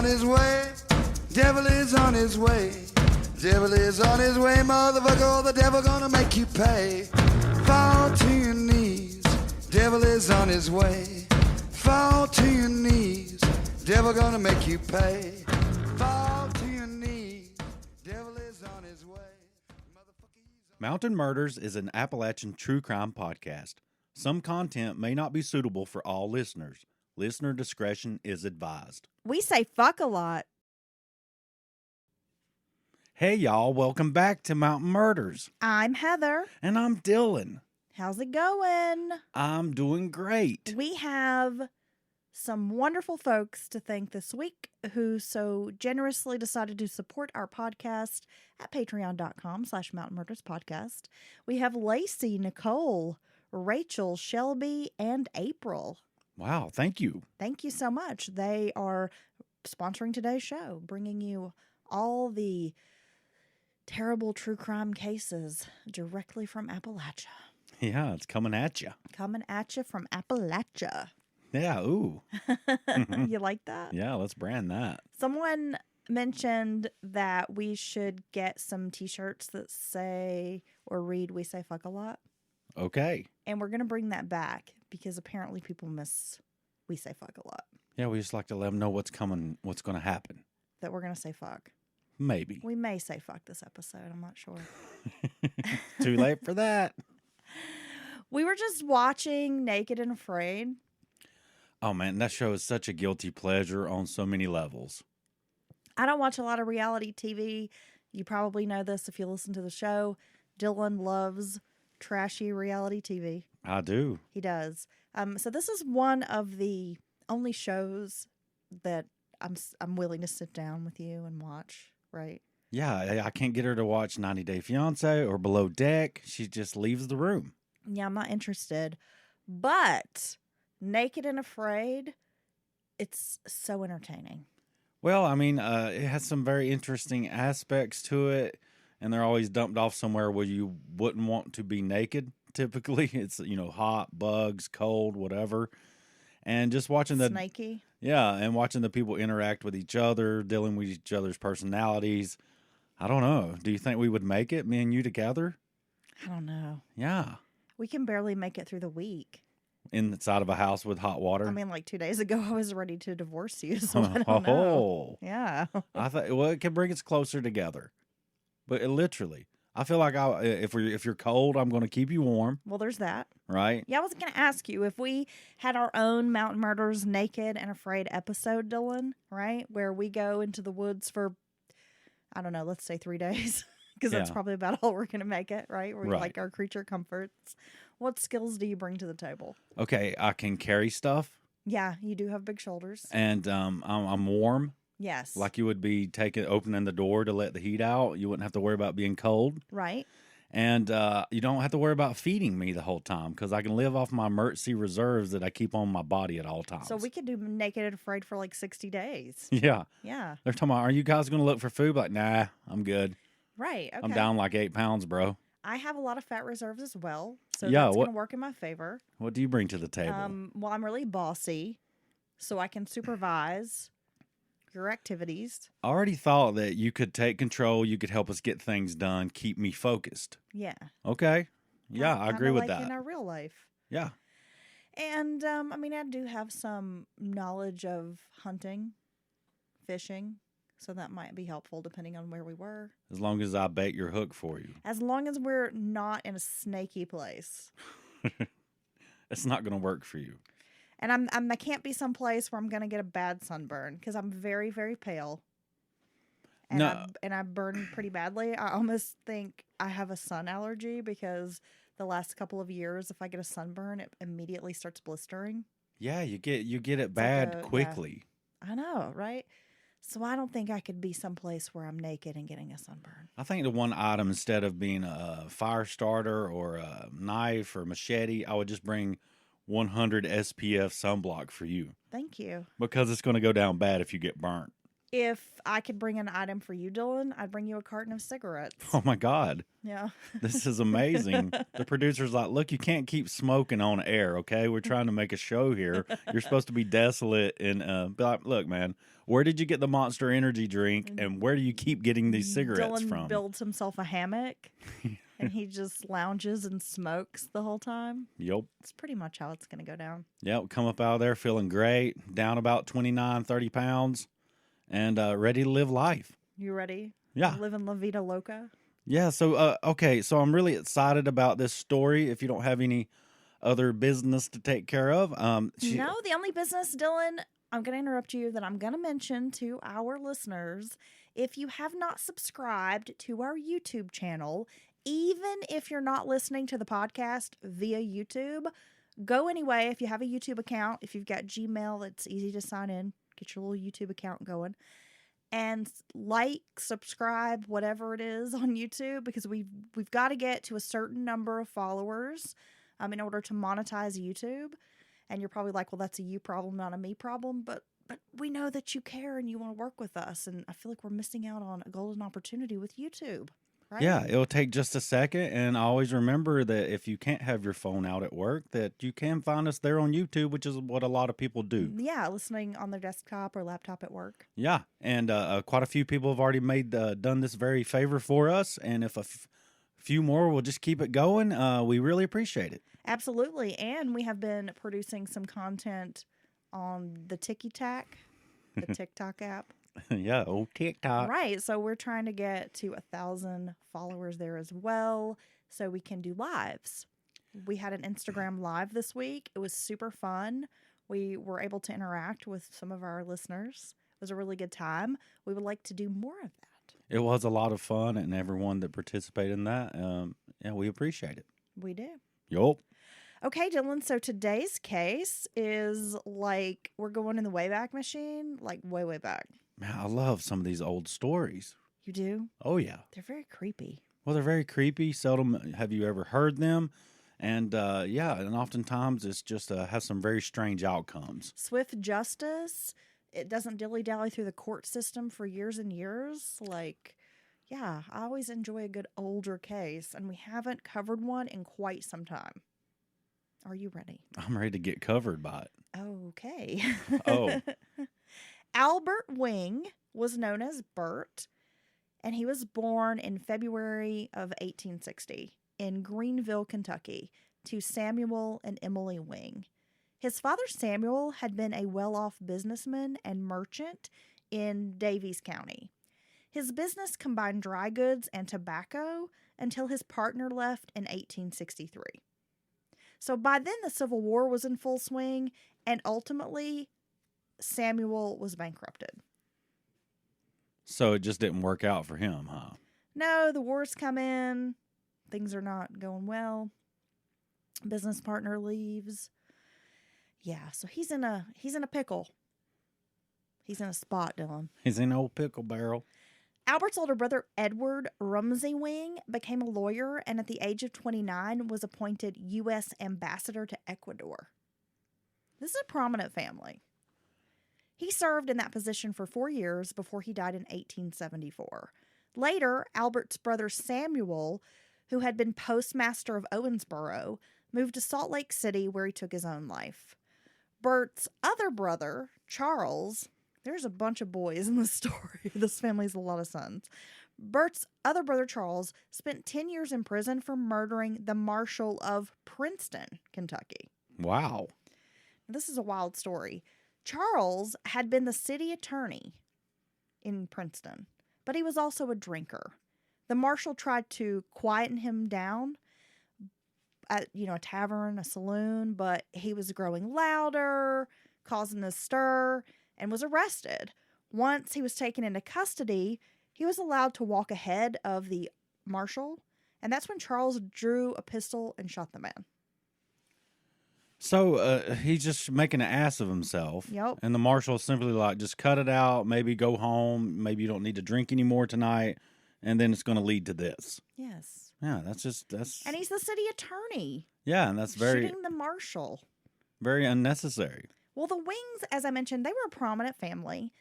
on his way. Devil is on his way. Devil is on his way, motherfucker. The devil gonna make you pay. Fall to your knees. Devil is on his way. Fall to your knees. Devil gonna make you pay. Fall to your knees. Devil is on his way. Mountain Murders is an Appalachian true crime podcast. Some content may not be suitable for all listeners. Listener discretion is advised. We say fuck a lot. Hey, y'all. Welcome back to Mountain Murders. I'm Heather. And I'm Dylan. How's it going? I'm doing great. We have some wonderful folks to thank this week who so generously decided to support our podcast at patreon.com/mountainmurderspodcast. We have Lacey, Nicole, Rachel, Shelby, and April. Wow, thank you. Thank you so much. They are sponsoring today's show, bringing you all the terrible true crime cases directly from Appalachia. Yeah, it's coming at you. Coming at you from Appalachia. Yeah, ooh. You like that? Yeah, let's brand that. Someone mentioned that we should get some t-shirts that say or read "We Say Fuck a Lot." Okay. And we're going to bring that back because apparently people miss "We Say Fuck a Lot." Yeah, we just like to let them know what's coming, what's going to happen. That we're going to say fuck. Maybe. We may say fuck this episode. I'm not sure. Too late for that. We were just watching Naked and Afraid. Oh, man, that show is such a guilty pleasure on so many levels. I don't watch a lot of reality TV. You probably know this if you listen to the show. Dylan loves trashy reality TV. I do. He does. So this is one of the only shows that I'm willing to sit down with you and watch, right? Yeah, I can't get her to watch 90 Day Fiancé or Below Deck. She just leaves the room. Yeah, I'm not interested. But Naked and Afraid, it's so entertaining. Well, I mean, it has some very interesting aspects to it, and they're always dumped off somewhere where you wouldn't want to be naked. Typically, it's, hot, bugs, cold, whatever. And just watching Snaky. Yeah, and watching the people interact with each other, dealing with each other's personalities. I don't know. Do you think we would make it, me and you together? I don't know. Yeah. We can barely make it through the week. Inside of a house with hot water? I mean, like 2 days ago, I was ready to divorce you, so I don't know. Yeah. I thought, well, it can bring us closer together. But literally, I feel like if you're cold, I'm going to keep you warm. Well, there's that. Right? Yeah, I was going to ask you if we had our own Mountain Murders Naked and Afraid episode, Dylan, right? Where we go into the woods for, I don't know, let's say 3 days. Because that's probably about all we're going to make it, right? We like our creature comforts. What skills do you bring to the table? Okay, I can carry stuff. Yeah, you do have big shoulders. And I'm warm. Yes. Like you would be opening the door to let the heat out. You wouldn't have to worry about being cold. Right. And you don't have to worry about feeding me the whole time because I can live off my emergency reserves that I keep on my body at all times. So we could do Naked and Afraid for like 60 days. Yeah. Yeah. They're talking about, are you guys going to look for food? Like, nah, I'm good. Right. Okay. I'm down like 8 pounds, bro. I have a lot of fat reserves as well. So Yeah, that's going to work in my favor. What do you bring to the table? Well, I'm really bossy, so I can supervise your activities. I already thought that you could take control. You could help us get things done. Keep me focused. Yeah. Okay. Yeah, I agree with like that. In our real life. Yeah. And, I mean, I do have some knowledge of hunting, fishing, so that might be helpful depending on where we were. As long as I bait your hook for you. As long as we're not in a snaky place. It's not going to work for you. And I can't be someplace where I'm going to get a bad sunburn because I'm very, very pale. And No. I burn pretty badly. I almost think I have a sun allergy because the last couple of years, if I get a sunburn, it immediately starts blistering. Yeah, you get it bad quickly. Yeah. I know, right? So I don't think I could be someplace where I'm naked and getting a sunburn. I think the one item, instead of being a fire starter or a knife or machete, I would just bring 100 SPF sunblock for you. Thank you. Because it's going to go down bad if you get burnt. If I could bring an item for you, Dylan, I'd bring you a carton of cigarettes. Oh my God. Yeah. This is amazing. The producer's like, look, you can't keep smoking on air, okay? We're trying to make a show here. You're supposed to be desolate and be like, look, man, where did you get the Monster Energy drink and where do you keep getting these cigarettes Dylan from? builds himself a hammock and he just lounges and smokes the whole time. Yep. It's pretty much how it's going to go down. Yep. Come up out of there feeling great, down about 29, 30 pounds, and ready to live life. You ready? Yeah. Living La Vida Loca? Yeah, so okay, so I'm really excited about this story. If you don't have any other business to take care of, No, the only business, Dylan, I'm going to interrupt you, that I'm going to mention to our listeners, if you have not subscribed to our YouTube channel, even if you're not listening to the podcast via YouTube, go anyway. If you have a YouTube account, if you've got Gmail, it's easy to sign in. Get your little YouTube account going. And like, subscribe, whatever it is on YouTube, because we've got to get to a certain number of followers in order to monetize YouTube. And you're probably like, well, that's a you problem, not a me problem. But we know that you care and you want to work with us. And I feel like we're missing out on a golden opportunity with YouTube. Right? Yeah, it'll take just a second. And always remember that if you can't have your phone out at work, that you can find us there on YouTube, which is what a lot of people do. Yeah, listening on their desktop or laptop at work. Yeah, and quite a few people have already done this very favor for us. And if a few more will just keep it going, we really appreciate it. Absolutely. And we have been producing some content on the TikTok app. Yeah, old TikTok. Right. So we're trying to get to 1,000 followers there as well so we can do lives. We had an Instagram live this week. It was super fun. We were able to interact with some of our listeners. It was a really good time. We would like to do more of that. It was a lot of fun, and everyone that participated in that, yeah, we appreciate it. We do. Yup. Okay, Dylan. So today's case is like we're going in the Wayback Machine, like way, way back. Man, I love some of these old stories. You do? Oh, yeah. They're very creepy. Well, they're very creepy. Seldom have you ever heard them. And, yeah, and oftentimes it's just has some very strange outcomes. Swift justice. It doesn't dilly-dally through the court system for years and years. Like, yeah, I always enjoy a good older case, and we haven't covered one in quite some time. Are you ready? I'm ready to get covered by it. Okay. Oh. Albert Wing was known as Bert, and he was born in February of 1860 in Greenville, Kentucky, to Samuel and Emily Wing. His father, Samuel, had been a well-off businessman and merchant in Daviess County. His business combined dry goods and tobacco until his partner left in 1863. So by then, the Civil War was in full swing, and ultimately, Samuel was bankrupted. So it just didn't work out for him, huh? No, the wars come in. Things are not going well. Business partner leaves. Yeah, so he's in a pickle. He's in a spot, Dylan. He's in an old pickle barrel. Albert's older brother, Edward Rumsey Wing, became a lawyer and at the age of 29 was appointed U.S. ambassador to Ecuador. This is a prominent family. He served in that position for 4 years before he died in 1874. Later, Albert's brother Samuel, who had been postmaster of Owensboro, moved to Salt Lake City where he took his own life. Bert's other brother, Charles, there's a bunch of boys in this story. This family has a lot of sons. Bert's other brother, Charles, spent 10 years in prison for murdering the marshal of Princeton, Kentucky. Wow. This is a wild story. Charles had been the city attorney in Princeton, but he was also a drinker. The marshal tried to quieten him down at, a tavern, a saloon, but he was growing louder, causing a stir, and was arrested. Once he was taken into custody, he was allowed to walk ahead of the marshal, and that's when Charles drew a pistol and shot the man. So he's just making an ass of himself. Yep. And the marshal simply like, just cut it out, maybe go home, maybe you don't need to drink anymore tonight, and then it's going to lead to this. Yes. Yeah, that's... And he's the city attorney. Yeah, and that's very... shooting the marshal. Very unnecessary. Well, the Wings, as I mentioned, they were a prominent family.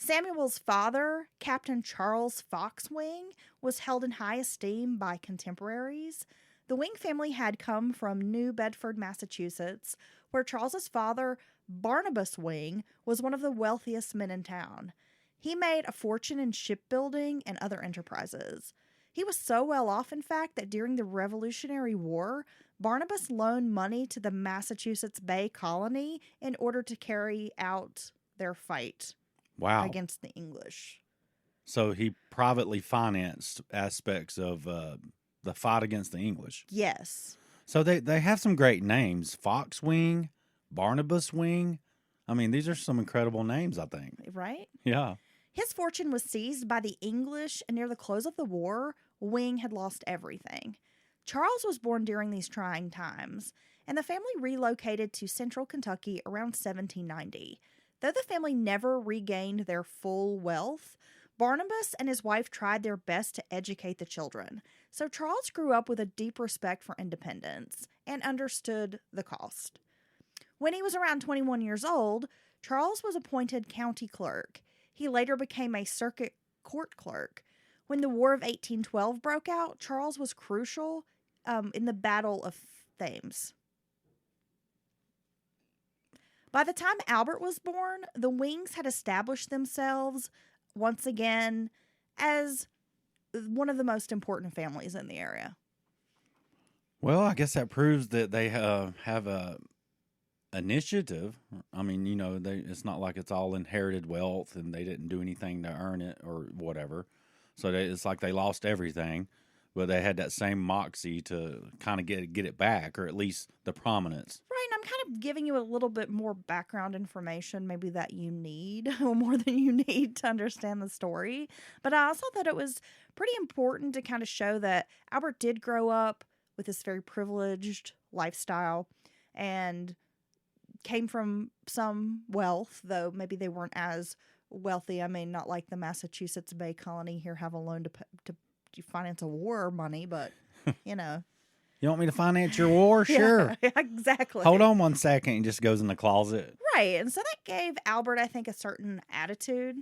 Samuel's father, Captain Charles Foxwing, was held in high esteem by contemporaries. The Wing family had come from New Bedford, Massachusetts, where Charles's father, Barnabas Wing, was one of the wealthiest men in town. He made a fortune in shipbuilding and other enterprises. He was so well off, in fact, that during the Revolutionary War, Barnabas loaned money to the Massachusetts Bay Colony in order to carry out their fight Wow. against the English. So he privately financed aspects of the fight against the English. Yes. So they have some great names. Foxwing, Barnabas Wing. I mean, these are some incredible names, I think. Right? Yeah. His fortune was seized by the English, and near the close of the war, Wing had lost everything. Charles was born during these trying times, and the family relocated to central Kentucky around 1790. Though the family never regained their full wealth, Barnabas and his wife tried their best to educate the children. So Charles grew up with a deep respect for independence and understood the cost. When he was around 21 years old, Charles was appointed county clerk. He later became a circuit court clerk. When the War of 1812 broke out, Charles was crucial in the Battle of Thames. By the time Albert was born, the Wings had established themselves once again as one of the most important families in the area. Well, I guess that proves that they have a initiative. I mean, it's not like it's all inherited wealth and they didn't do anything to earn it or whatever. So it's like they lost everything, but they had that same moxie to kind of get it back, or at least the prominence. Right, and I'm kind of giving you a little bit more background information maybe that you need, or more than you need to understand the story. But I also thought it was pretty important to kind of show that Albert did grow up with this very privileged lifestyle and came from some wealth, though maybe they weren't as wealthy. I mean, not like the Massachusetts Bay Colony here have a loan to finance a war money, but, You want me to finance your war? Yeah, Sure. exactly. Hold on one second. And just goes in the closet. Right, and so that gave Albert, I think, a certain attitude.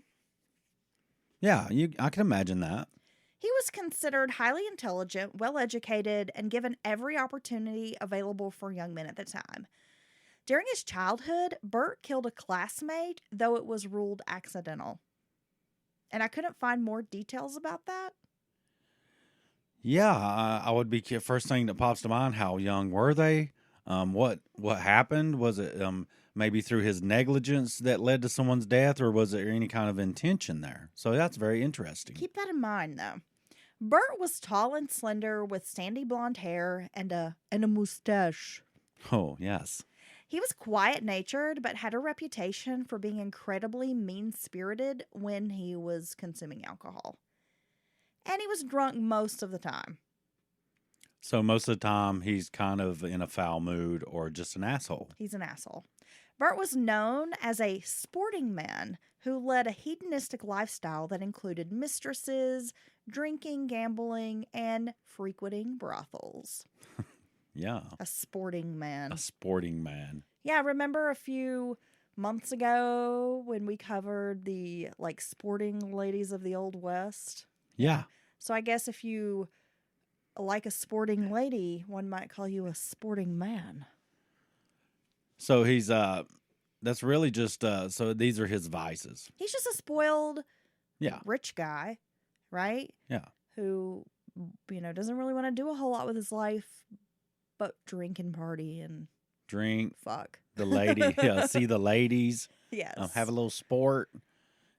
Yeah, I can imagine that. He was considered highly intelligent, well-educated, and given every opportunity available for young men at the time. During his childhood, Bert killed a classmate, though it was ruled accidental. And I couldn't find more details about that. Yeah, I would be first thing that pops to mind. How young were they? What happened? Was it maybe through his negligence that led to someone's death, or was there any kind of intention there? So that's very interesting. Keep that in mind, though. Bert was tall and slender with sandy blonde hair and a mustache. Oh, yes. He was quiet-natured, but had a reputation for being incredibly mean-spirited when he was consuming alcohol. And he was drunk most of the time. So most of the time, he's kind of in a foul mood or just an asshole. He's an asshole. Bert was known as a sporting man who led a hedonistic lifestyle that included mistresses, drinking, gambling, and frequenting brothels. Yeah. A sporting man. A sporting man. Yeah, remember a few months ago when we covered the sporting ladies of the Old West? Yeah. So I guess if you like a sporting lady, one might call you a sporting man. So he's that's really just so these are his vices. He's just a spoiled Yeah. rich guy, right? Yeah. Who doesn't really want to do a whole lot with his life but drink and party and Drink, fuck. the lady, see the ladies, Yes. have a little sport,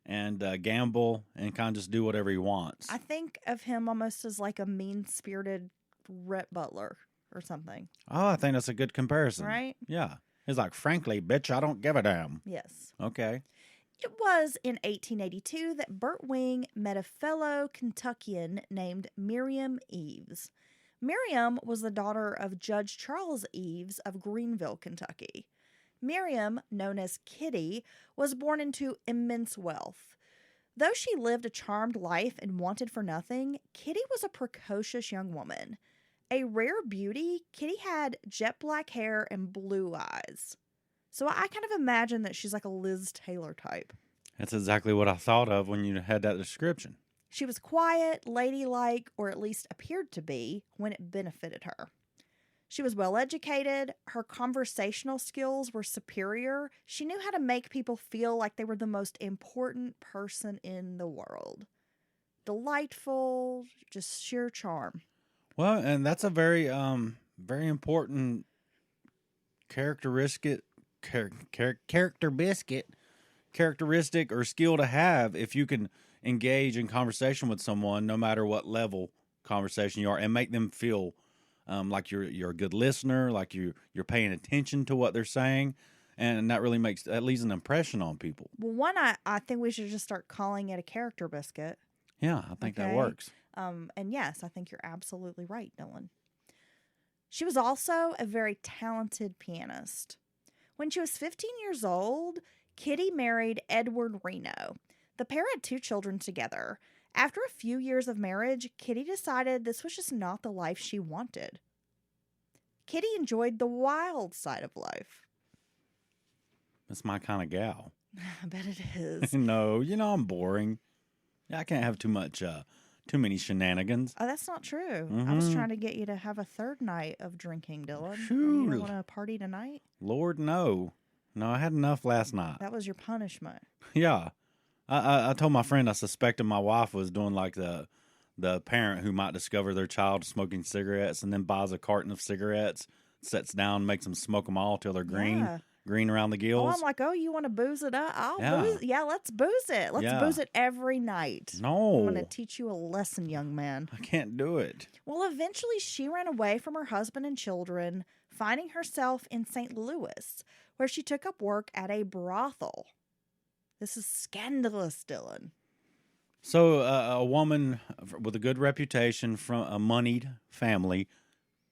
and gamble, and kind of just do whatever he wants. I think of him almost as like a mean-spirited Rhett Butler or something. Oh, I think that's a good comparison. Right? Yeah. He's like, frankly, bitch, I don't give a damn. Yes. Okay. It was in 1882 that Bert Wing met a fellow Kentuckian named Miriam Eaves. Miriam was the daughter of Judge Charles Eaves of Greenville, Kentucky. Miriam, known as Kitty, was born into immense wealth. Though she lived a charmed life and wanted for nothing, Kitty was a precocious young woman. A rare beauty, Kitty had jet black hair and blue eyes. So I kind of imagine that she's like a Liz Taylor type. That's exactly what I thought of when you had that description. She was quiet, ladylike, or at least appeared to be when it benefited her. She was well educated. Her conversational skills were superior. She knew how to make people feel like they were the most important person in the world. Delightful, just sheer charm. Well, and that's a very important characteristic, characteristic or skill to have if you can engage in conversation with someone, no matter what level conversation you are, and make them feel like you're a good listener, like you're paying attention to what they're saying, and that really leaves an impression on people. Well, one, I think we should just start calling it a character biscuit. Yeah, I think that Okay. works. And yes, I think you're absolutely right, Dylan. She was also a very talented pianist. When she was 15 years old, Kitty married Edward Reno. The pair had 2 children together. After a few years of marriage, Kitty decided this was just not the life she wanted. Kitty enjoyed the wild side of life. That's my kind of gal. I bet it is. No, I'm boring. I can't have too many shenanigans. Oh, that's not true. I was trying to get you to have a third night of drinking, Dylan. Phew. You don't want to party tonight? Lord, no. No, I had enough last night. That was your punishment. Yeah. I told my friend I suspected my wife was doing like the parent who might discover their child smoking cigarettes and then buys a carton of cigarettes, sits down, makes them smoke them all till they're green around the Oh, gills. I'm like, oh, you want to booze it up? Yeah. Booze. Yeah, let's booze it. Let's booze it every night. No. I'm going to teach you a lesson, young man. I can't do it. Well, eventually she ran away from her husband and children, finding herself in St. Louis, where she took up work at a brothel. This is scandalous, Dylan. So a woman with a good reputation from a moneyed family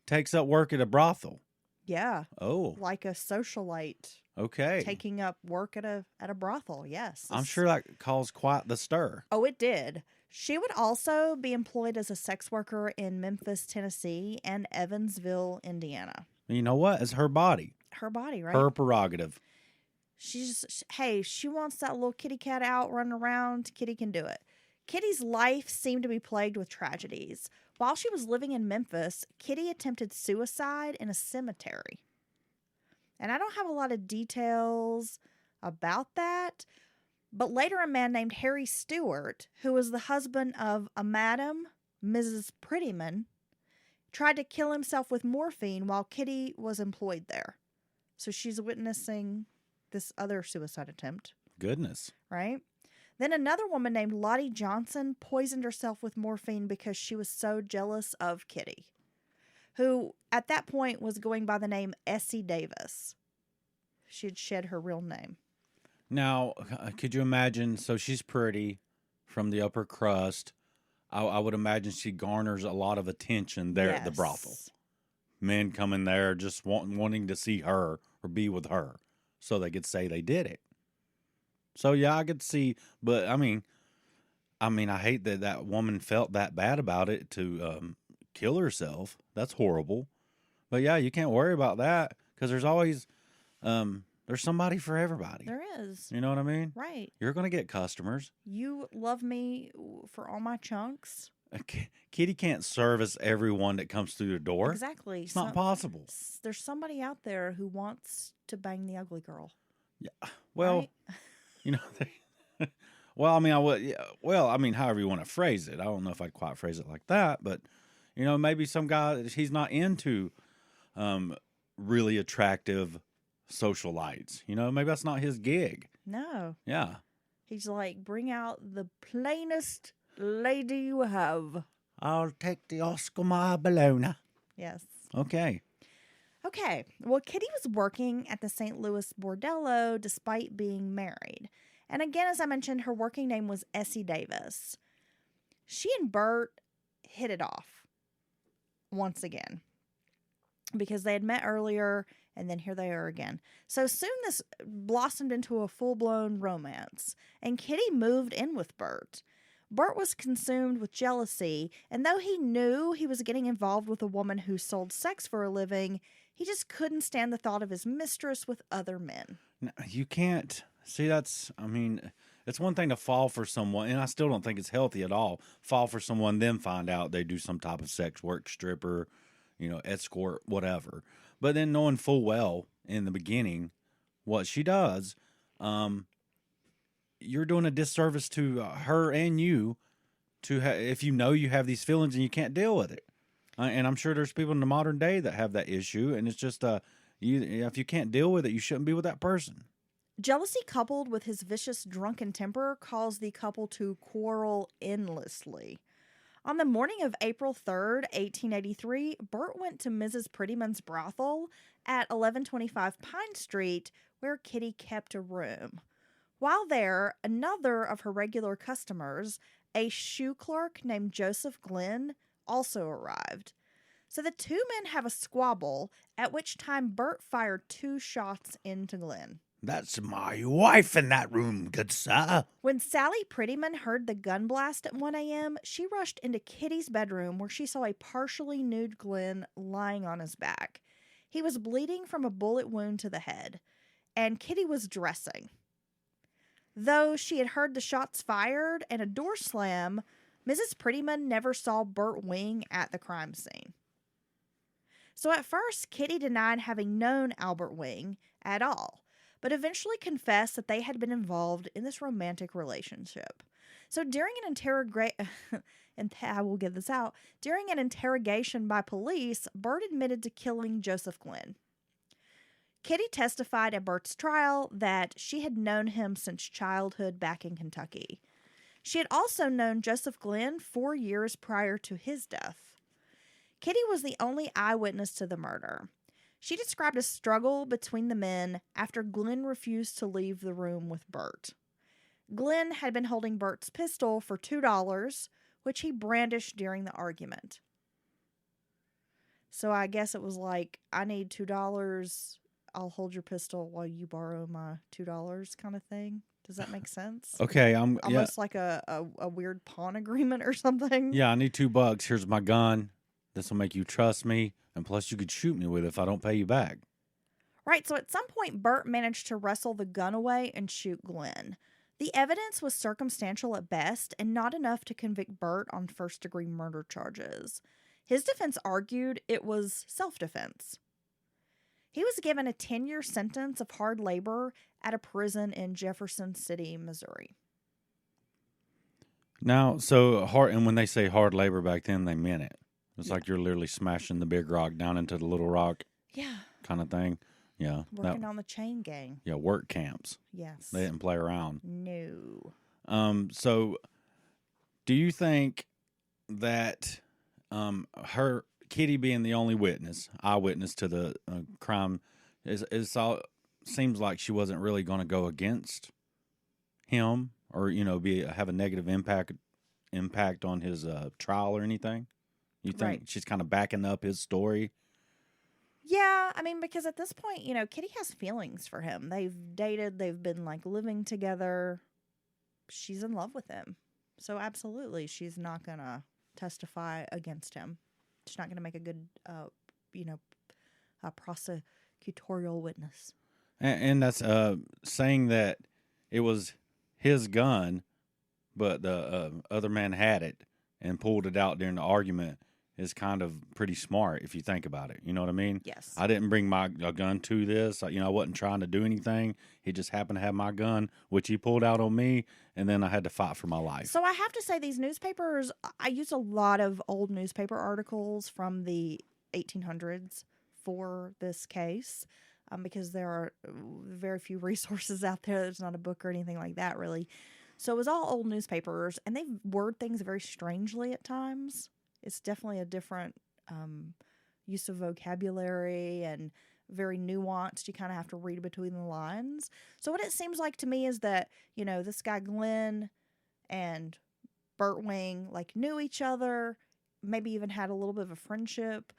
takes up work at a brothel. Yeah. Oh, Like a socialite okay. taking up work at a brothel. Yes. I'm sure that caused quite the stir. Oh, it did. She would also be employed as a sex worker in Memphis, Tennessee, and Evansville, Indiana. You know what? It's her body, Her body, right? her prerogative. Hey, she wants that little kitty cat out running around. Kitty can do it. Kitty's life seemed to be plagued with tragedies. While she was living in Memphis, Kitty attempted suicide in a cemetery. And I don't have a lot of details about that, but later a man named Harry Stewart, who was the husband of a Madam Mrs. Prettyman, tried to kill himself with morphine while Kitty was employed there. So she's witnessing this other suicide attempt, Goodness. right? Then another woman named Lottie Johnson poisoned herself with morphine because she was so jealous of Kitty, who at that point was going by the name Essie Davis. She had shed her real name. Now, could you imagine? So she's pretty from the upper crust. I would imagine she garners a lot of attention there at the brothel. Yes. Men come in there just wanting to see her or be with her so they could say they did it. So, yeah, I could see. But, I mean, I hate that woman felt that bad about it to kill herself. That's horrible. But, yeah, you can't worry about that because there's always there's somebody for everybody. There is. You know what I mean? Right. You're going to get customers. You love me for all my chunks. Kitty can't service everyone that comes through the door. Exactly. It's not possible. There's somebody out there who wants to bang the ugly girl. Yeah. Well, right? you know, well, I mean, I would, yeah, well, I mean, however you want to phrase it. I don't know if I'd quite phrase it like that, but, you know, maybe some guy, he's not into really attractive socialites. You know, maybe that's not his gig. No. Yeah. He's like, bring out the plainest lady you have. I'll take the Oscar Mayer Bologna. Yes. Okay. Okay. Well, Kitty was working at the St. Louis Bordello despite being married. And again, as I mentioned, her working name was Essie Davis. She and Bert hit it off once again because they had met earlier and then here they are again. So soon this blossomed into a full-blown romance and Kitty moved in with Bert. Bert was consumed with jealousy, and though he knew he was getting involved with a woman who sold sex for a living, he just couldn't stand the thought of his mistress with other men. No, you can't. See, that's, I mean, it's one thing to fall for someone, and I still don't think it's healthy at all. Fall for someone, then find out they do some type of sex work, stripper, escort, whatever. But then knowing full well in the beginning what she does, you're doing a disservice to her and you if you know you have these feelings and you can't deal with it. And I'm sure there's people in the modern day that have that issue, and it's just if you can't deal with it, you shouldn't be with that person. Jealousy coupled with his vicious drunken temper caused the couple to quarrel endlessly. On the morning of April 3rd, 1883, Bert went to Mrs. Prettyman's brothel at 1125 Pine Street, where Kitty kept a room. While there, another of her regular customers, a shoe clerk named Joseph Glenn, also arrived. So the two men have a squabble, at which time Bert fired 2 shots into Glenn. That's my wife in that room, good sir. When Sally Prettyman heard the gun blast at 1 a.m., she rushed into Kitty's bedroom where she saw a partially nude Glenn lying on his back. He was bleeding from a bullet wound to the head, and Kitty was dressing. Though she had heard the shots fired and a door slam, Mrs. Prettyman never saw Bert Wing at the crime scene. So at first, Kitty denied having known Albert Wing at all, but eventually confessed that they had been involved in this romantic relationship. So during an during an interrogation by police, Bert admitted to killing Joseph Glenn. Kitty testified at Bert's trial that she had known him since childhood back in Kentucky. She had also known Joseph Glenn 4 years prior to his death. Kitty was the only eyewitness to the murder. She described a struggle between the men after Glenn refused to leave the room with Bert. Glenn had been holding Bert's pistol for $2, which he brandished during the argument. So I guess it was like, I need $2, I'll hold your pistol while you borrow my $2 kind of thing. Does that make sense? Okay, Almost like a weird pawn agreement or something. Yeah, I need $2. Here's my gun. This will make you trust me, and plus you could shoot me with it if I don't pay you back. Right, so at some point, Bert managed to wrestle the gun away and shoot Glenn. The evidence was circumstantial at best and not enough to convict Bert on first-degree murder charges. His defense argued it was self-defense. He was given a 10-year sentence of hard labor at a prison in Jefferson City, Missouri. Now, and when they say hard labor back then, they meant it. It's like you're literally smashing the big rock down into the little rock. Yeah. Kind of thing. Yeah. Working on the chain gang. Yeah, work camps. Yes. They didn't play around. No. So do you think that Kitty being the only eyewitness to the crime, seems like she wasn't really going to go against him or have a negative impact on his trial or anything? You think she's kind of backing up his story? Yeah, I mean, because at this point, Kitty has feelings for him. They've dated, they've been living together. She's in love with him. So absolutely, she's not going to testify against him. She's not going to make a good, prosecutorial witness. And that's saying that it was his gun, but the other man had it and pulled it out during the argument is kind of pretty smart if you think about it. You know what I mean? Yes. I didn't bring my gun to this. I wasn't trying to do anything. He just happened to have my gun, which he pulled out on me, and then I had to fight for my life. So I have to say these newspapers, I use a lot of old newspaper articles from the 1800s for this case because there are very few resources out there. There's not a book or anything like that, really. So it was all old newspapers, and they word things very strangely at times. It's definitely a different use of vocabulary and very nuanced. You kind of have to read between the lines. So what it seems like to me is that, this guy Glenn and Bert Wing knew each other, maybe even had a little bit of a friendship,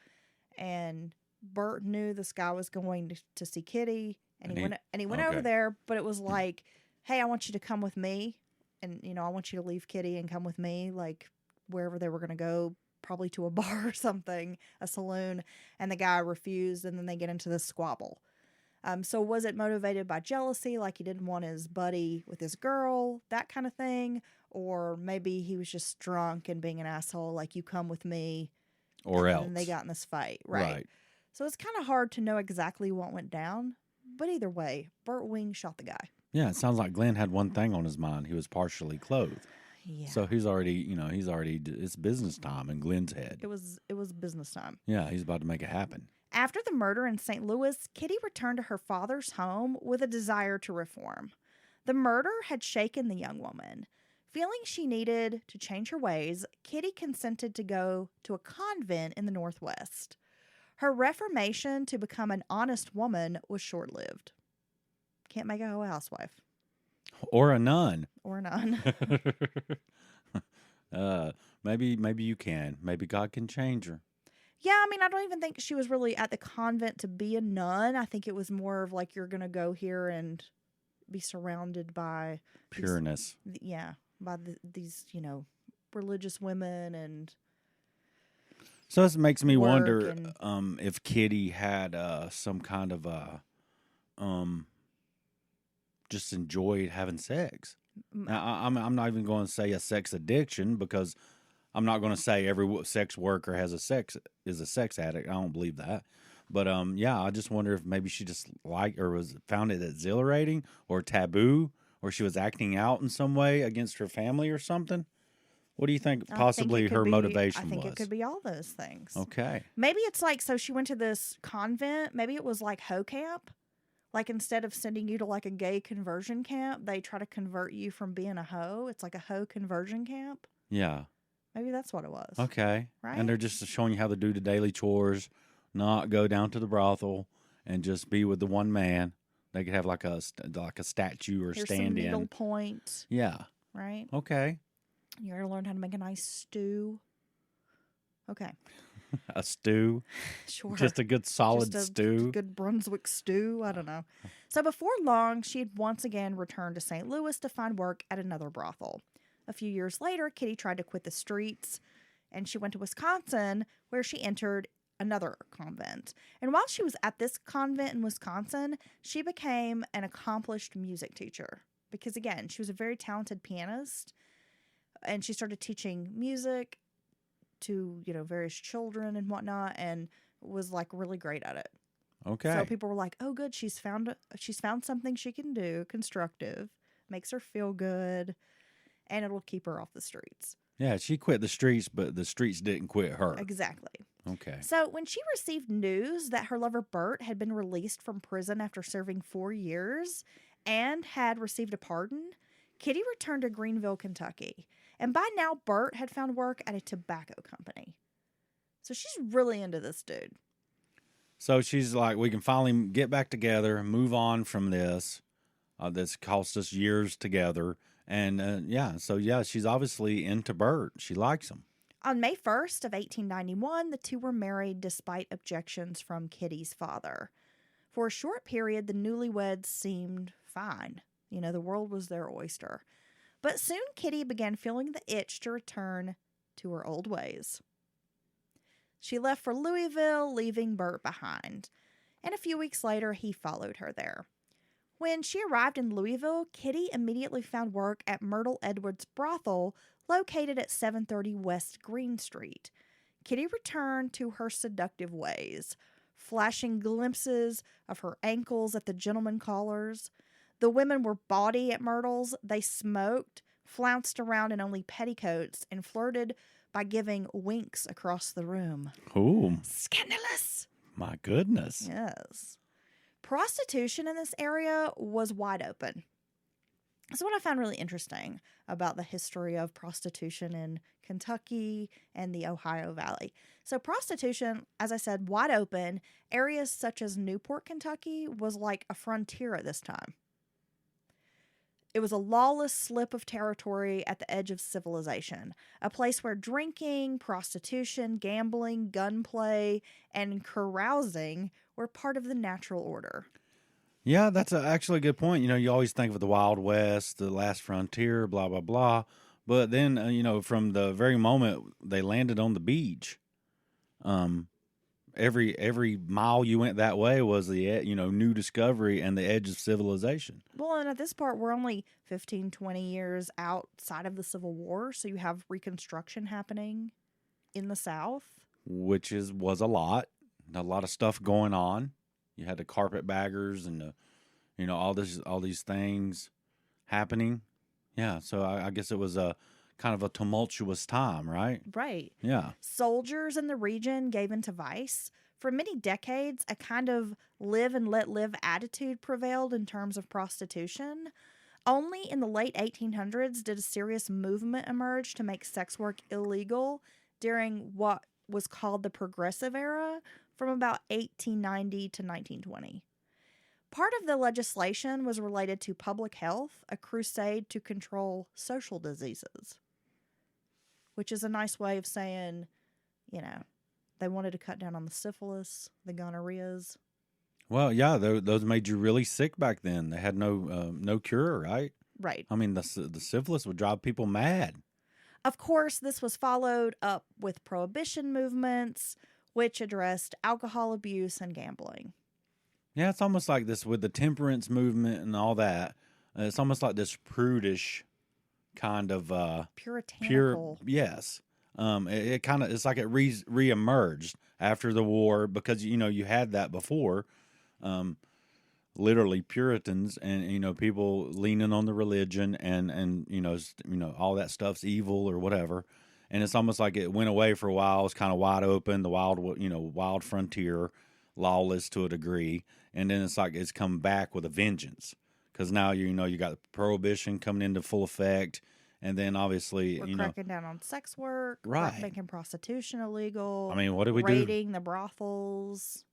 and Bert knew this guy was going to see Kitty, and he went over there, but it was like, hey, I want you to come with me, and I want you to leave Kitty and come with me, wherever they were going to go, probably to a bar or something, a saloon, and the guy refused, and then they get into this squabble. So was it motivated by jealousy, like he didn't want his buddy with his girl, that kind of thing? Or maybe he was just drunk and being an asshole, like you come with me. Or and else. then they got in this fight, right? So it's kind of hard to know exactly what went down. But either way, Burt Wing shot the guy. Yeah, it sounds like Glenn had one thing on his mind. He was partially clothed. Yeah. So he's already, it's business time in Glenn's head. It was business time. Yeah, he's about to make it happen. After the murder in St. Louis, Kitty returned to her father's home with a desire to reform. The murder had shaken the young woman. Feeling she needed to change her ways, Kitty consented to go to a convent in the Northwest. Her reformation to become an honest woman was short-lived. Can't make a hoe housewife. Or a nun. Or a nun. Maybe you can. Maybe God can change her. Yeah, I mean, I don't even think she was really at the convent to be a nun. I think it was more of like, you're going to go here and be surrounded by pureness. By these, religious women. And so this makes me wonder and, if Kitty had some kind of just enjoyed having sex. Now, I'm not even going to say a sex addiction, because I'm not going to say every sex worker is a sex addict. I don't believe that. But I just wonder if maybe she just liked or found it exhilarating or taboo, or she was acting out in some way against her family or something. What do you think possibly her motivation was? I think it could be all those things. Okay. Maybe it's like, so she went to this convent. Maybe it was like hoe camp. Like, instead of sending you to like a gay conversion camp, they try to convert you from being a hoe. It's like a hoe conversion camp. Yeah. Maybe that's what it was. Okay. Right. And they're just showing you how to do the daily chores, not go down to the brothel and just be with the one man. They could have like a statue or Here's stand some in. needle point. Yeah. Right. Okay. You're going to learn how to make a nice stew. Okay. A stew. Sure. Just a good solid Just a stew. Good Brunswick stew. I don't know. So before long, she had once again returned to St. Louis to find work at another brothel. A few years later, Kitty tried to quit the streets, and she went to Wisconsin, where she entered another convent. And while she was at this convent in Wisconsin, she became an accomplished music teacher. Because again, she was a very talented pianist, and she started teaching music to, various children and whatnot, and was like really great at it. Okay. So people were like, "Oh, good, she's found something she can do, constructive, makes her feel good, and it'll keep her off the streets." Yeah, she quit the streets, but the streets didn't quit her. Exactly. Okay. So when she received news that her lover Burt had been released from prison after serving 4 years and had received a pardon, Kitty returned to Greenville, Kentucky. And by now, Burt had found work at a tobacco company. So she's really into this dude. So she's like, we can finally get back together, move on from this. That's cost us years together. And she's obviously into Burt. She likes him. On May 1st of 1891, the two were married despite objections from Kitty's father. For a short period, the newlyweds seemed fine. The world was their oyster. But soon Kitty began feeling the itch to return to her old ways. She left for Louisville, leaving Burt behind. And a few weeks later, he followed her there. When she arrived in Louisville, Kitty immediately found work at Myrtle Edwards' brothel, located at 730 West Green Street. Kitty returned to her seductive ways, flashing glimpses of her ankles at the gentlemen callers. The women were bawdy at Myrtle's. They smoked, flounced around in only petticoats, and flirted by giving winks across the room. Ooh. Scandalous. My goodness. Yes. Prostitution in this area was wide open. That's what I found really interesting about the history of prostitution in Kentucky and the Ohio Valley. So prostitution, as I said, wide open. Areas such as Newport, Kentucky was like a frontier at this time. It was a lawless slip of territory at the edge of civilization, a place where drinking, prostitution, gambling, gunplay, and carousing were part of the natural order. Yeah, that's actually a good point. You always think of the Wild West, the last frontier, blah, blah, blah. But then, from the very moment they landed on the beach, every mile you went that way was the new discovery and the edge of civilization. Well, and at this part, we're only 15, 20 years outside of the Civil War, so you have Reconstruction happening in the South. Which was a lot of stuff going on. You had the carpetbaggers and the, all these things happening. Yeah, so I guess it was a kind of a tumultuous time, right? Right. Yeah. Soldiers in the region gave into vice. For many decades, a kind of live and let live attitude prevailed in terms of prostitution. Only in the late 1800s did a serious movement emerge to make sex work illegal during what was called the Progressive Era from about 1890 to 1920. Part of the legislation was related to public health, a crusade to control social diseases, which is a nice way of saying, they wanted to cut down on the syphilis, the gonorrheas. Well, yeah, those made you really sick back then. They had no cure, right? Right. I mean, the syphilis would drive people mad. Of course, this was followed up with prohibition movements, which addressed alcohol abuse and gambling. Yeah, it's almost like this with the temperance movement and all that. It's almost like this prudish kind of puritanical. Yes. It kind of, it's like it reemerged after the war because you had that before. Literally Puritans and people leaning on the religion and all that stuff's evil or whatever. And it's almost like it went away for a while. It's kind of wide open, the wild frontier, lawless to a degree. And then it's like it's come back with a vengeance because now you got prohibition coming into full effect, and then obviously we're cracking down on sex work, right? Making prostitution illegal. I mean, what do we do? Raiding the brothels.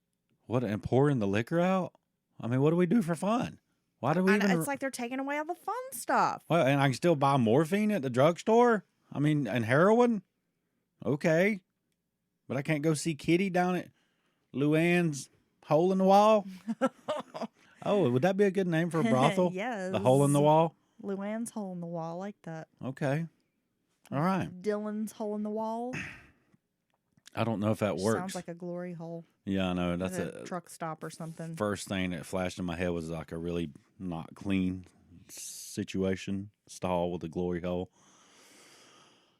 And pouring the liquor out. I mean, what do we do for fun? Why do we? It's like they're taking away all the fun stuff. Well, and I can still buy morphine at the drugstore. I mean, and heroin. Okay, but I can't go see Kitty down at Luann's Hole in the Wall. Oh, would that be a good name for a brothel? Yes. The Hole in the Wall? Luann's Hole in the Wall. I like that. Okay. All right. Dylan's Hole in the Wall. I don't know if that works. Sounds like a glory hole. Yeah, I know. That's a truck stop or something. First thing that flashed in my head was like a really not clean situation. Stall with a glory hole.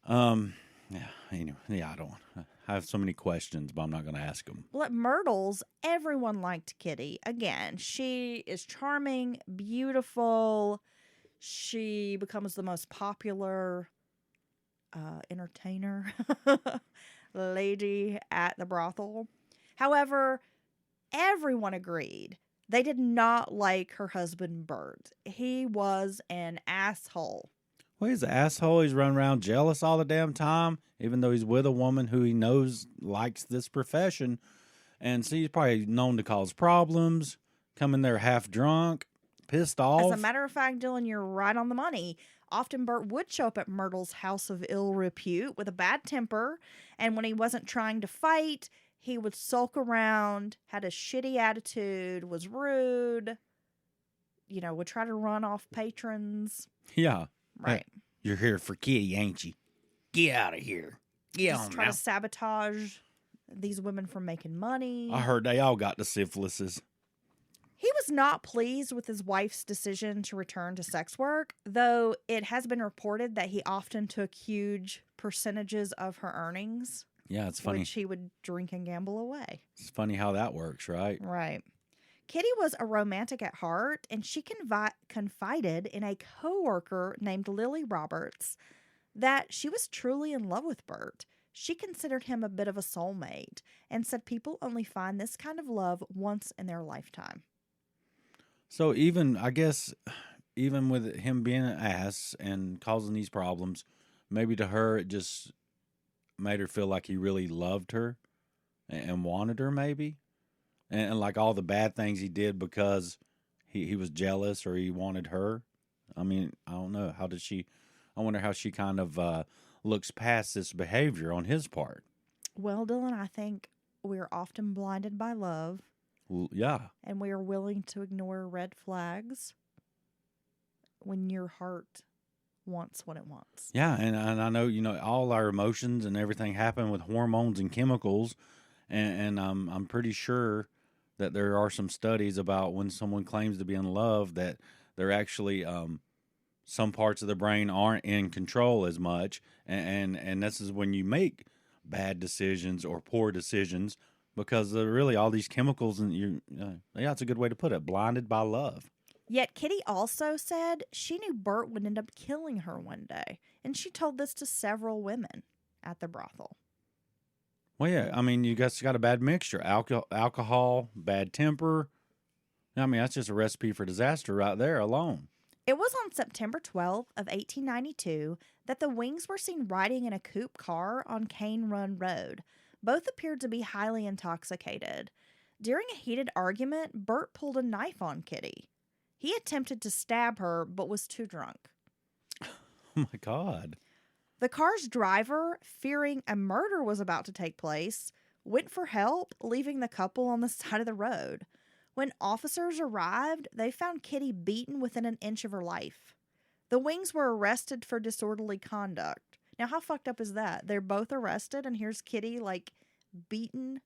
Yeah, anyway. Yeah, I have so many questions, but I'm not going to ask them. Well, at Myrtle's, everyone liked Kitty. Again, she is charming, beautiful. She becomes the most popular entertainer lady at the brothel. However, everyone agreed they did not like her husband, Bert. He was an asshole. Well, he's an asshole. He's running around jealous all the damn time, even though he's with a woman who he knows likes this profession. And so he's probably known to cause problems, come in there half drunk, pissed off. As a matter of fact, Dylan, you're right on the money. Often Bert would show up at Myrtle's house of ill repute with a bad temper. And when he wasn't trying to fight, he would sulk around, had a shitty attitude, was rude, would try to run off patrons. Yeah. Right. Hey, you're here for Kitty, ain't you? Get out of here. Get Just on try now. to sabotage these women from making money. I heard they all got the syphilises. He was not pleased with his wife's decision to return to sex work, though it has been reported that he often took huge percentages of her earnings. Yeah, it's funny. Which he would drink and gamble away. It's funny how that works, right? Right. Kitty was a romantic at heart, and she confided in a coworker named Lily Roberts that she was truly in love with Bert. She considered him a bit of a soulmate and said people only find this kind of love once in their lifetime. So even with him being an ass and causing these problems, maybe to her it just made her feel like he really loved her and wanted her maybe. And like all the bad things he did because he was jealous or he wanted her. I mean, I don't know. I wonder how she kind of looks past this behavior on his part. Well, Dylan, I think we're often blinded by love. Yeah. And we are willing to ignore red flags when your heart wants what it wants. Yeah, and I know, all our emotions and everything happen with hormones and chemicals. and I'm pretty sure that there are some studies about when someone claims to be in love that they're actually some parts of the brain aren't in control as much, and this is when you make bad decisions or poor decisions because really all these chemicals and yeah, it's a good way to put it, blinded by love. Yet Kitty also said she knew Bert would end up killing her one day, and she told this to several women at the brothel. Well, yeah, I mean, you guys got a bad mixture, alcohol, bad temper. I mean, that's just a recipe for disaster right there alone. It was on September 12th of 1892 that the Wings were seen riding in a coupe car on Cane Run Road. Both appeared to be highly intoxicated. During a heated argument, Bert pulled a knife on Kitty. He attempted to stab her, but was too drunk. Oh, my God. The car's driver, fearing a murder was about to take place, went for help, leaving the couple on the side of the road. When officers arrived, they found Kitty beaten within an inch of her life. The Wings were arrested for disorderly conduct. Now, how fucked up is that? They're both arrested, and here's Kitty, beaten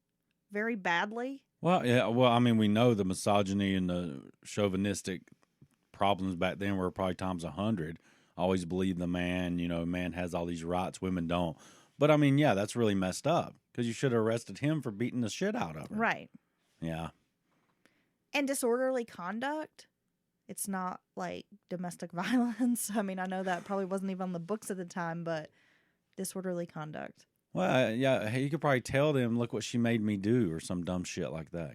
very badly. Well, yeah. Well, I mean, we know the misogyny and the chauvinistic problems back then were probably times 100. Always believe the man, man has all these rights, women don't. But I mean, yeah, that's really messed up because you should have arrested him for beating the shit out of her. Right. Yeah. And disorderly conduct, it's not like domestic violence. I mean, I know that probably wasn't even on the books at the time, but disorderly conduct. Well, yeah, you could probably tell them, look what she made me do or some dumb shit like that,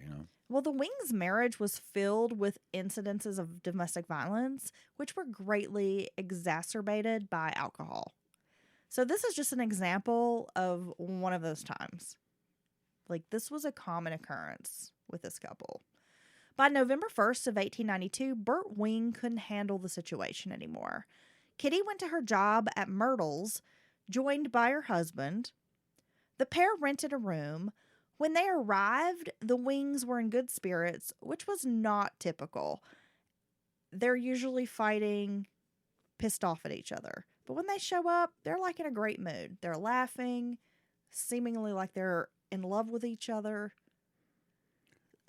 Well, the Wings' marriage was filled with incidences of domestic violence, which were greatly exacerbated by alcohol. So this is just an example of one of those times. This was a common occurrence with this couple. By November 1st of 1892, Bert Wing couldn't handle the situation anymore. Kitty went to her job at Myrtle's, joined by her husband. The pair rented a room. When they arrived, the Wings were in good spirits, which was not typical. They're usually fighting, pissed off at each other. But when they show up, they're in a great mood. They're laughing, seemingly like they're in love with each other.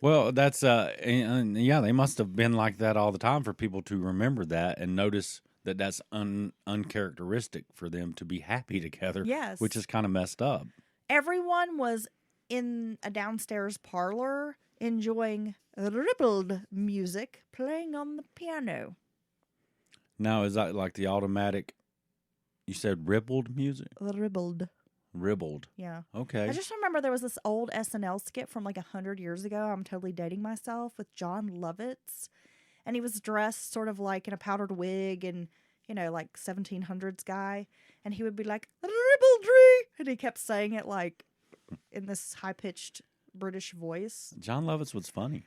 Well, that's and yeah, they must have been like that all the time for people to remember that and notice that that's uncharacteristic for them to be happy together. Yes. Which is kind of messed up. Everyone was in a downstairs parlor enjoying ribald music playing on the piano. Now, is that like the automatic, you said ribald music? Ribald. Ribald. Yeah. Okay. I just remember there was this old SNL skit from 100 years ago. I'm totally dating myself, with John Lovitz. And he was dressed sort of in a powdered wig and, 1700s guy. And he would be like, ribaldry. And he kept saying it in this high-pitched British voice. John Lovitz was funny.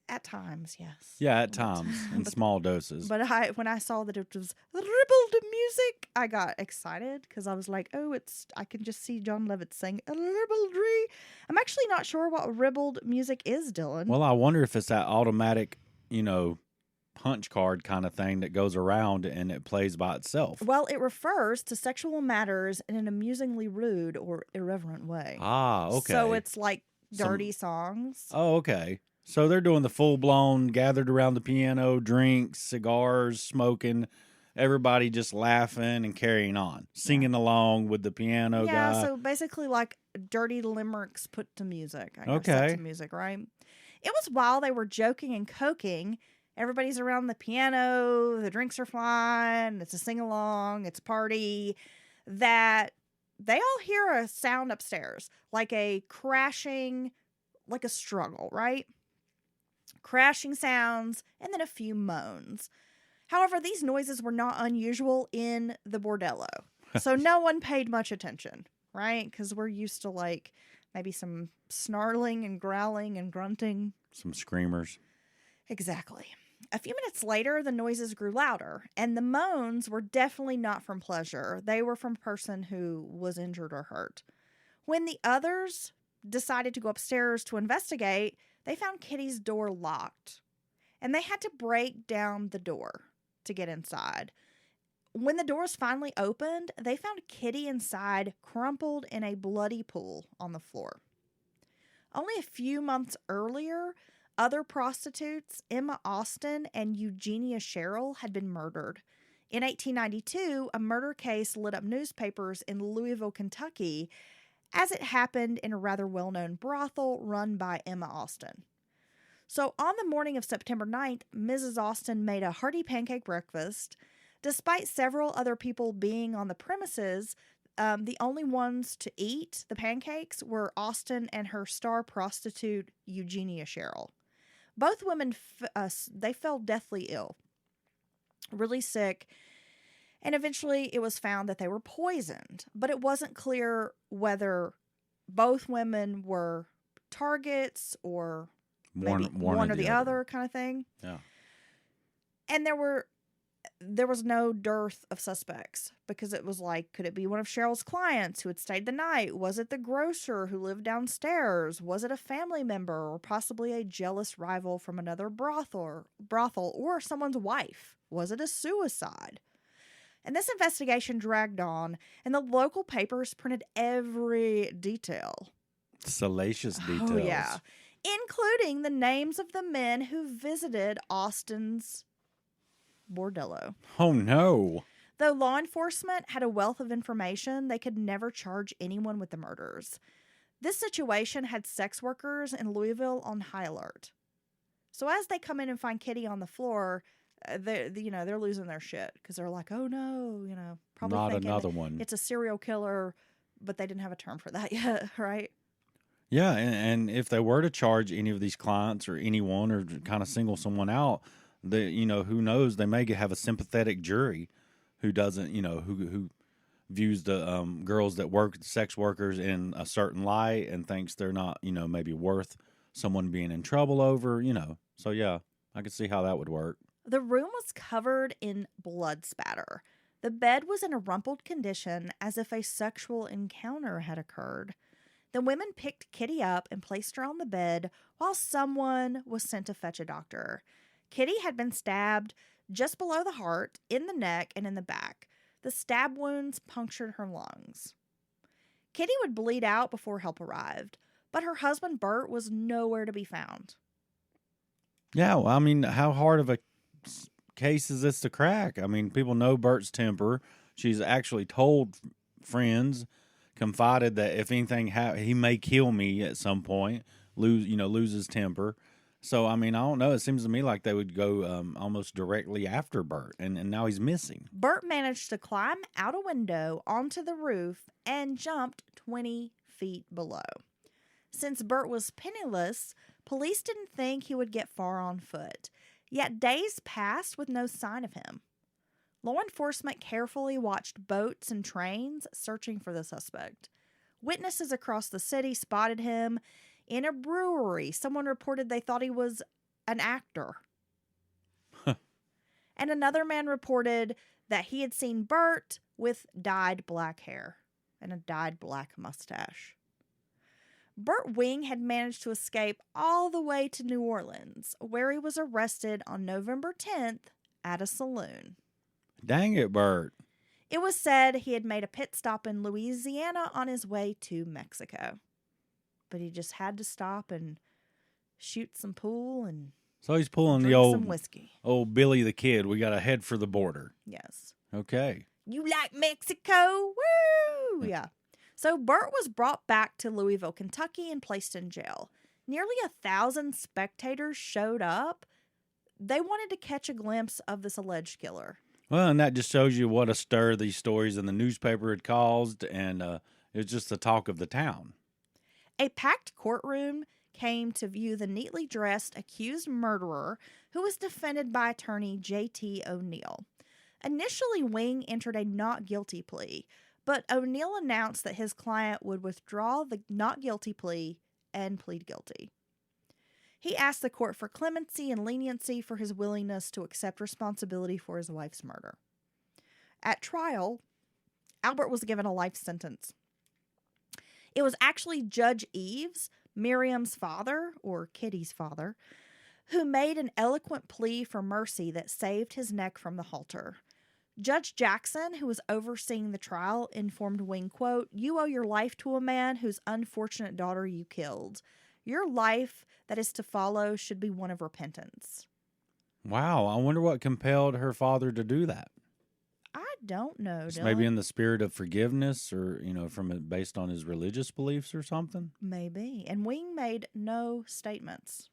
At times, yes. Yeah, at times, in small doses. But when I saw that it was ribald music, I got excited because I was like, oh, I can just see John Lovitz saying ribaldry. I'm actually not sure what ribald music is, Dylan. Well, I wonder if it's that automatic, punch card kind of thing that goes around and it plays by itself. Well, it refers to sexual matters in an amusingly rude or irreverent way. Ah, okay. So it's dirty songs. Oh, okay. So they're doing the full-blown, gathered around the piano, drinks, cigars, smoking, everybody just laughing and carrying on, singing along with the piano guy. Yeah, so basically dirty limericks put to music. I guess Okay. that's music, right? It was while they were joking and coking, everybody's around the piano, the drinks are flying, it's a sing-along, it's a party, that they all hear a sound upstairs, like a crashing, like a struggle, right? Crashing sounds, and then a few moans. However, these noises were not unusual in the bordello, so no one paid much attention, right? Because we're used to maybe some snarling and growling and grunting. Some screamers. Exactly. A few minutes later, the noises grew louder, and the moans were definitely not from pleasure. They were from a person who was injured or hurt. When the others decided to go upstairs to investigate, they found Kitty's door locked, and they had to break down the door to get inside. When the doors finally opened, they found Kitty inside, crumpled in a bloody pool on the floor. Only a few months earlier, other prostitutes, Emma Austin and Eugenia Sherrill, had been murdered. In 1892, a murder case lit up newspapers in Louisville, Kentucky, as it happened in a rather well-known brothel run by Emma Austin. So on the morning of September 9th, Mrs. Austin made a hearty pancake breakfast. Despite several other people being on the premises, the only ones to eat the pancakes were Austin and her star prostitute, Eugenia Sherrill. Both women, they fell deathly ill, really sick, and eventually it was found that they were poisoned. But it wasn't clear whether both women were targets or maybe one or the other kind of thing. Yeah. And there was no dearth of suspects, because it was like, could it be one of Cheryl's clients who had stayed the night? Was it the grocer who lived downstairs? Was it a family member, or possibly a jealous rival from another brothel, or someone's wife? Was it a suicide? And this investigation dragged on, and the local papers printed every detail. Salacious details. Oh, yeah. Including the names of the men who visited Austin's bordello. Oh, no. Though law enforcement had a wealth of information, they could never charge anyone with the murders. This situation had sex workers in Louisville on high alert. So as they come in and find Kitty on the floor, they're losing their shit, because they're like, oh no, probably not thinking another one. it's a serial killer, but they didn't have a term for that yet, right? Yeah, and if they were to charge any of these clients or anyone, or kind of single someone out, who knows, they may have a sympathetic jury who doesn't, who views the girls that work, sex workers, in a certain light and thinks they're not, maybe worth someone being in trouble over, So, yeah, I could see how that would work. The room was covered in blood spatter. The bed was in a rumpled condition, as if a sexual encounter had occurred. The women picked Kitty up and placed her on the bed while someone was sent to fetch a doctor. Kitty had been stabbed just below the heart, in the neck, and in the back. The stab wounds punctured her lungs. Kitty would bleed out before help arrived, but her husband Bert was nowhere to be found. Yeah, well, I mean, how hard of a case is this to crack? I mean, people know Bert's temper. She's actually told friends, confided that if anything he may kill me at some point, lose his temper. So, I mean, I don't know. It seems to me like they would go almost directly after Bert, and now he's missing. Bert managed to climb out a window onto the roof and jumped 20 feet below. Since Bert was penniless, police didn't think he would get far on foot. Yet days passed with no sign of him. Law enforcement carefully watched boats and trains searching for the suspect. Witnesses across the city spotted him in a brewery. Someone reported they thought he was an actor. And another man reported that he had seen Bert with dyed black hair and a dyed black mustache. Bert Wing had managed to escape all the way to New Orleans, where he was arrested on November 10th at a saloon. Dang it, Bert. It was said he had made a pit stop in Louisiana on his way to Mexico. But he just had to stop and shoot some pool and so he's pulling drink the some whiskey. old Billy the Kid. We got to head for the border. Yes. Okay. You like Mexico? Woo! Yeah. So Bert was brought back to Louisville, Kentucky, and placed in jail. Nearly 1,000 spectators showed up. They wanted to catch a glimpse of this alleged killer. Well, and that just shows you what a stir these stories in the newspaper had caused, and it was just the talk of the town. A packed courtroom came to view the neatly dressed accused murderer, who was defended by attorney J.T. O'Neill. Initially, Wing entered a not guilty plea, but O'Neill announced that his client would withdraw the not guilty plea and plead guilty. He asked the court for clemency and leniency for his willingness to accept responsibility for his wife's murder. At trial, Albert was given a life sentence. It was actually Judge Eaves, Miriam's father, or Kitty's father, who made an eloquent plea for mercy that saved his neck from the halter. Judge Jackson, who was overseeing the trial, informed Wing, quote, "You owe your life to a man whose unfortunate daughter you killed. Your life that is to follow should be one of repentance. Wow, I wonder what compelled her father to do that. I don't know, Just Dylan. maybe in the spirit of forgiveness, or based on his religious beliefs or something. Maybe. And Wing made no statements.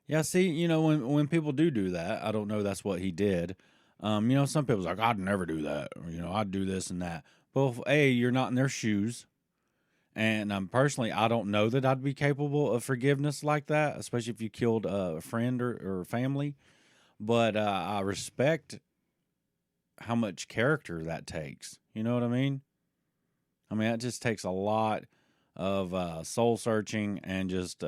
Yeah, see, when people do that, I don't know that's what he did. Some people's like, I'd never do that, or I'd do this and that. Well, you're not in their shoes, and personally, I don't know that I'd be capable of forgiveness like that, especially if you killed a friend or family. But I respect how much character that takes. You know what I mean? I mean, that just takes a lot of soul searching and just.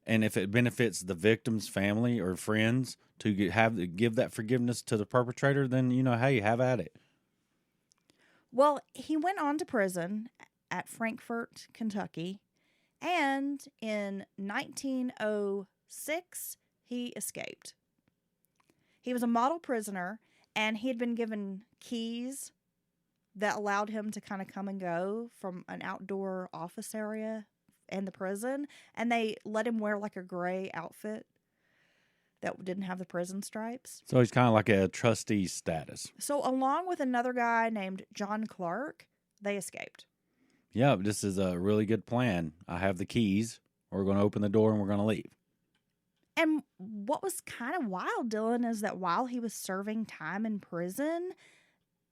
And if it benefits the victim's family or friends to give that forgiveness to the perpetrator, then hey, have at it. Well, he went on to prison at Frankfort, Kentucky, and in 1906 he escaped. He was a model prisoner, and he had been given keys that allowed him to kind of come and go from an outdoor office area in the prison, and they let him wear like a gray outfit that didn't have the prison stripes. So he's kind of like a trustee status. So along with another guy named John Clark, they escaped. Yeah, this is a really good plan. I have the keys. We're going to open the door and we're going to leave. And what was kind of wild, Dylan, is that while he was serving time in prison,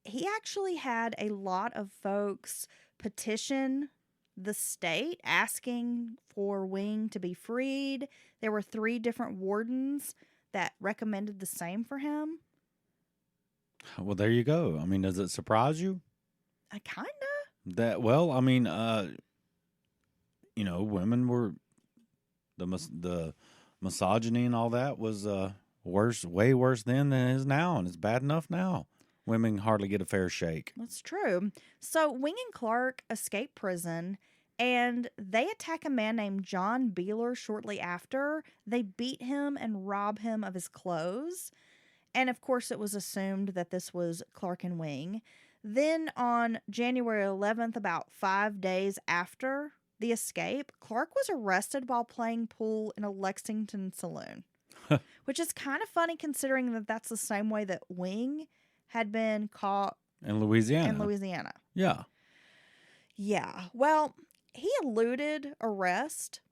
he actually had a lot of folks petition the state asking for Wing to be freed. There were 3 different wardens that recommended the same for him. Well, there you go. I mean, does it surprise you? Kinda. Women were the misogyny and all that was way worse then than it is now, and it's bad enough now. Women hardly get a fair shake. That's true. So Wing and Clark escape prison, and they attack a man named John Beeler shortly after. They beat him and rob him of his clothes. And of course, it was assumed that this was Clark and Wing. Then on January 11th, about 5 days after the escape, Clark was arrested while playing pool in a Lexington saloon, which is kind of funny considering that that's the same way that Wing had been caught in Louisiana. Yeah. Yeah. Well, he eluded arrest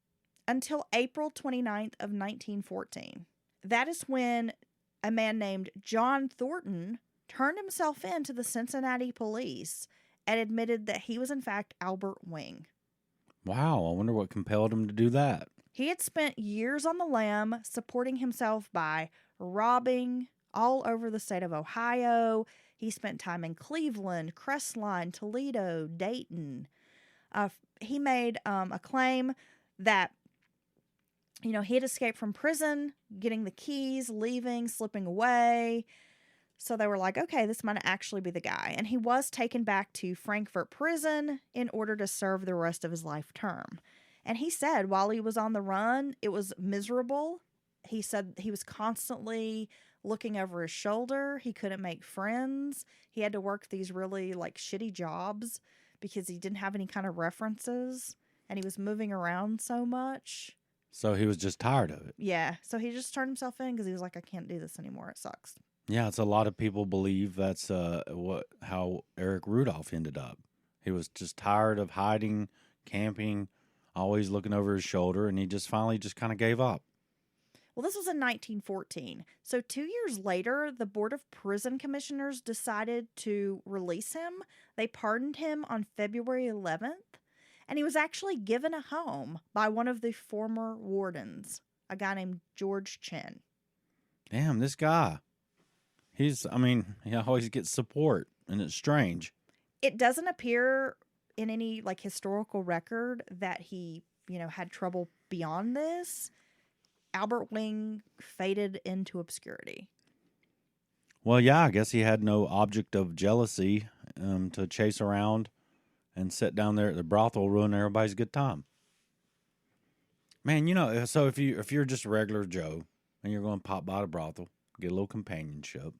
until April 29th of 1914. That is when a man named John Thornton turned himself in to the Cincinnati police and admitted that he was in fact Albert Wing. Wow, I wonder what compelled him to do that. He had spent years on the lam supporting himself by robbing all over the state of Ohio. He spent time in Cleveland, Crestline, Toledo, Dayton. He made a claim that, he had escaped from prison, getting the keys, leaving, slipping away. So they were like, okay, this might actually be the guy. And he was taken back to Frankfort prison in order to serve the rest of his life term. And he said while he was on the run, it was miserable. He said he was constantly looking over his shoulder. He couldn't make friends. He had to work these really shitty jobs because he didn't have any kind of references, and he was moving around so much. So he was just tired of it. Yeah. So he just turned himself in because he was like, I can't do this anymore. It sucks. Yeah, it's a lot of people believe that's how Eric Rudolph ended up. He was just tired of hiding, camping, always looking over his shoulder, and he just finally kind of gave up. Well, this was in 1914. So 2 years later, the Board of Prison Commissioners decided to release him. They pardoned him on February 11th, and he was actually given a home by one of the former wardens, a guy named George Chin. Damn, this guy. He always gets support, and it's strange. It doesn't appear in any historical record that he, had trouble beyond this. Albert Wing faded into obscurity. Well, yeah, I guess he had no object of jealousy to chase around and sit down there at the brothel, ruin everybody's good time. Man, so if you're just a regular Joe and you're going to pop by the brothel, get a little companionship,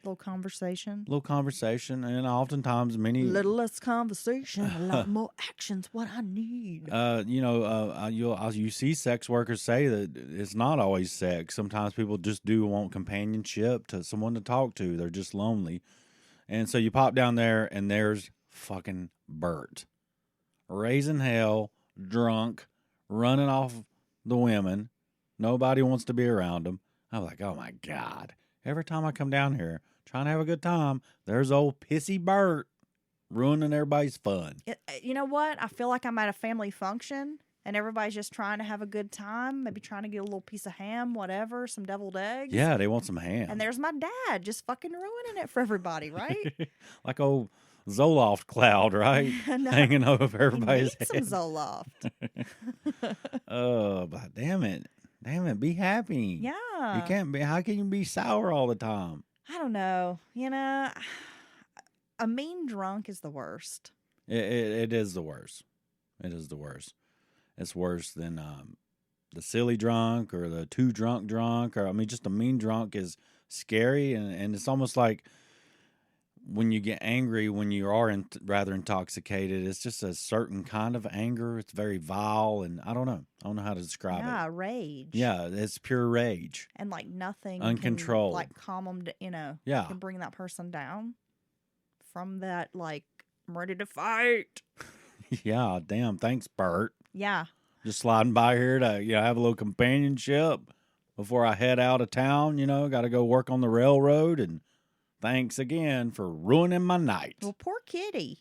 Little conversation. And oftentimes many Little less conversation, a lot more actions. What I need. you see sex workers say that it's not always sex. Sometimes people just do want companionship, to someone to talk to. They're just lonely. And so you pop down there and there's fucking Bert. Raising hell, drunk, running off the women. Nobody wants to be around him. I'm like, oh my God. Every time I come down here trying to have a good time, there's old pissy Bert ruining everybody's fun. You know what? I feel like I'm at a family function and everybody's just trying to have a good time, maybe trying to get a little piece of ham, whatever, some deviled eggs. Yeah, they want some ham. And there's my dad just fucking ruining it for everybody, right? Like old Zoloft cloud, right? Hanging over everybody's head. Some Zoloft. Oh, but damn it, be happy. Yeah. You can't be. How can you be sour all the time? I don't know. A mean drunk is the worst. It is the worst. It is the worst. It's worse than the silly drunk or the too drunk, or just a mean drunk is scary, and it's almost like when you get angry when you are rather intoxicated. It's just a certain kind of anger. It's very vile, and I don't know how to describe it. Yeah, rage. Yeah, it's pure rage. And like nothing Uncontrolled. can like calm them, Yeah. can bring that person down from that, like, I'm ready to fight. Yeah, damn. Thanks, Bert. Yeah. Just sliding by here to have a little companionship before I head out of town. Got to go work on the railroad, and thanks again for ruining my night. Well, poor kitty.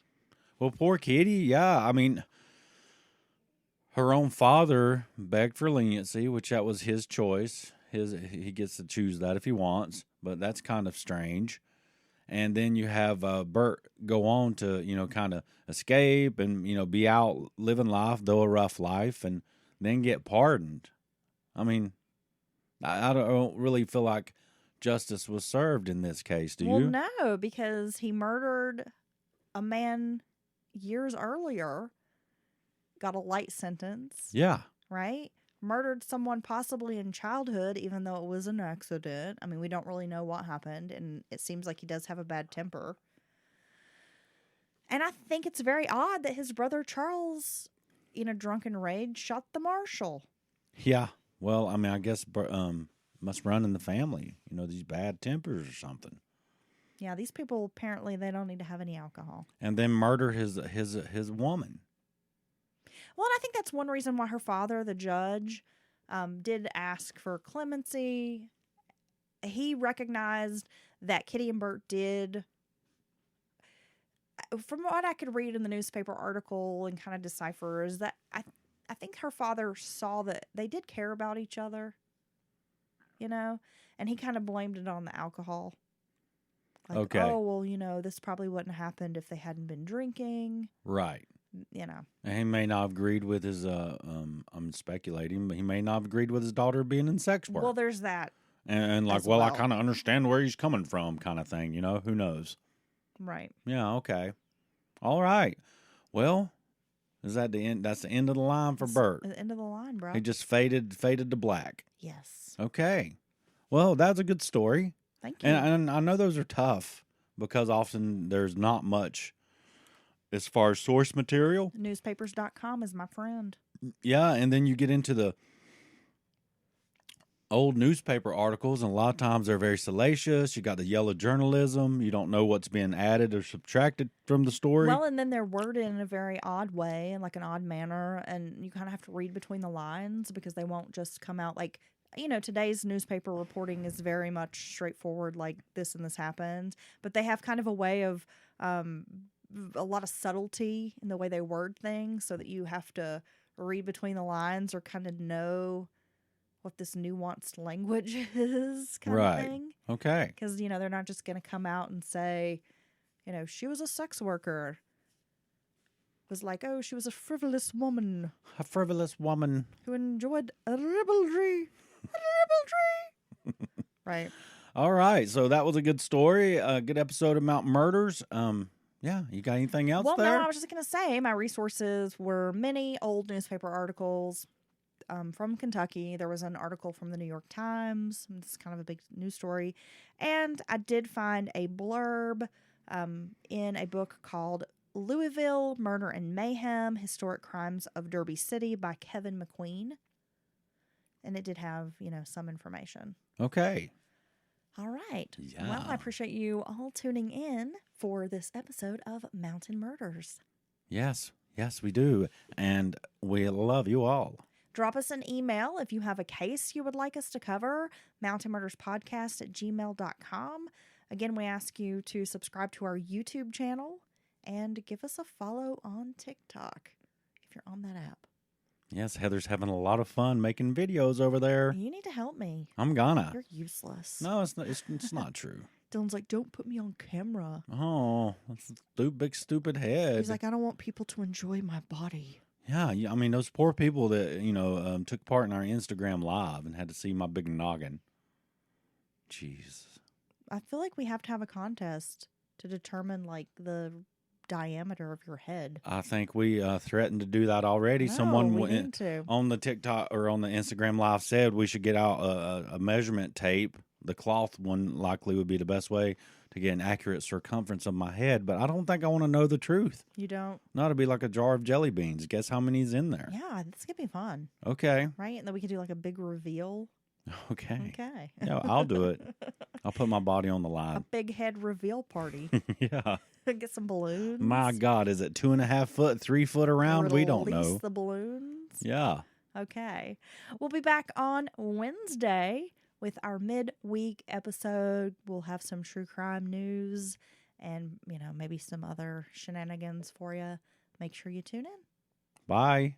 Yeah, her own father begged for leniency, which that was his choice. He gets to choose that if he wants, but that's kind of strange. And then you have Bert go on to, kind of escape and, be out living life, though a rough life, and then get pardoned. I don't really feel like justice was served in this case, do you? Well, no, because he murdered a man years earlier, got a light sentence. Yeah. Right? Murdered someone possibly in childhood, even though it was an accident. We don't really know what happened, and it seems like he does have a bad temper. And I think it's very odd that his brother Charles, in a drunken rage, shot the marshal. Yeah. Well, I guess must run in the family, these bad tempers or something. Yeah, these people, apparently, they don't need to have any alcohol. And then murder his woman. Well, and I think that's one reason why her father, the judge, did ask for clemency. He recognized that Kitty and Bert did, from what I could read in the newspaper article and kind of decipher, is that I think her father saw that they did care about each other, and he kind of blamed it on the alcohol. Like, okay. Oh, well, this probably wouldn't have happened if they hadn't been drinking. Right. And he may not have agreed with his, I'm speculating, but he may not have agreed with his daughter being in sex work. Well, there's that. And like, well, I kind of understand where he's coming from kind of thing, who knows? Right. Yeah, okay. All right. Well, is that the end? That's the end of the line for Bert. The end of the line, bro. He just faded to black. Yes. Okay. Well, that's a good story. Thank you. And I know those are tough because often there's not much as far as source material. Newspapers.com is my friend. Yeah, and then you get into the old newspaper articles, and a lot of times they're very salacious. You got the yellow journalism. You don't know what's being added or subtracted from the story. Well, and then they're worded in a very odd way, in like an odd manner, and you kind of have to read between the lines because they won't just come out like, today's newspaper reporting is very much straightforward, like this and this happened, but they have kind of a way of a lot of subtlety in the way they word things, so that you have to read between the lines or kind of know what this nuanced language is, kind of thing. Okay. Because, they're not just going to come out and say, she was a sex worker. It was like, oh, she was a frivolous woman. A frivolous woman. Who enjoyed ribaldry. Right. All right. So that was a good story. A good episode of Mountain Murders. Yeah, you got anything else there? Well, no, I was just going to say my resources were many old newspaper articles, from Kentucky. There was an article from the New York Times. It's kind of a big news story. And I did find a blurb in a book called Louisville, Murder and Mayhem, Historic Crimes of Derby City by Kevin McQueen. And it did have, some information. Okay. All right. Yeah. Well, I appreciate you all tuning in for this episode of Mountain Murders. Yes, we do. And we love you all. Drop us an email if you have a case you would like us to cover, mountainmurderspodcast@gmail.com. Again, we ask you to subscribe to our YouTube channel and give us a follow on TikTok if you're on that app. Yes, Heather's having a lot of fun making videos over there. You need to help me. I'm gonna. You're useless. No, it's not. It's not true. Dylan's like, don't put me on camera. Oh, that's a big stupid head. He's like, I don't want people to enjoy my body. Yeah, I mean those poor people that took part in our Instagram live and had to see my big noggin. Jeez. I feel like we have to have a contest to determine like the diameter of your head. I think we threatened to do that already. No, Someone we need to. on the TikTok or on the Instagram live said we should get out a measurement tape. The cloth one likely would be the best way to get an accurate circumference of my head, but I don't think I want to know the truth. You don't? No, it'd be like a jar of jelly beans. Guess how many's in there? Yeah, this could be fun. Okay. Right? And then we could do like a big reveal. Okay. Okay. Yeah, I'll do it. I'll put my body on the A line. big head reveal party. Yeah. Get some balloons. My God, is it 2.5 foot, 3 foot around? We don't Release know. the balloons. Yeah. Okay. We'll be back on Wednesday with our midweek episode. We'll have some true crime news and, maybe some other shenanigans for you. Make sure you tune in. Bye.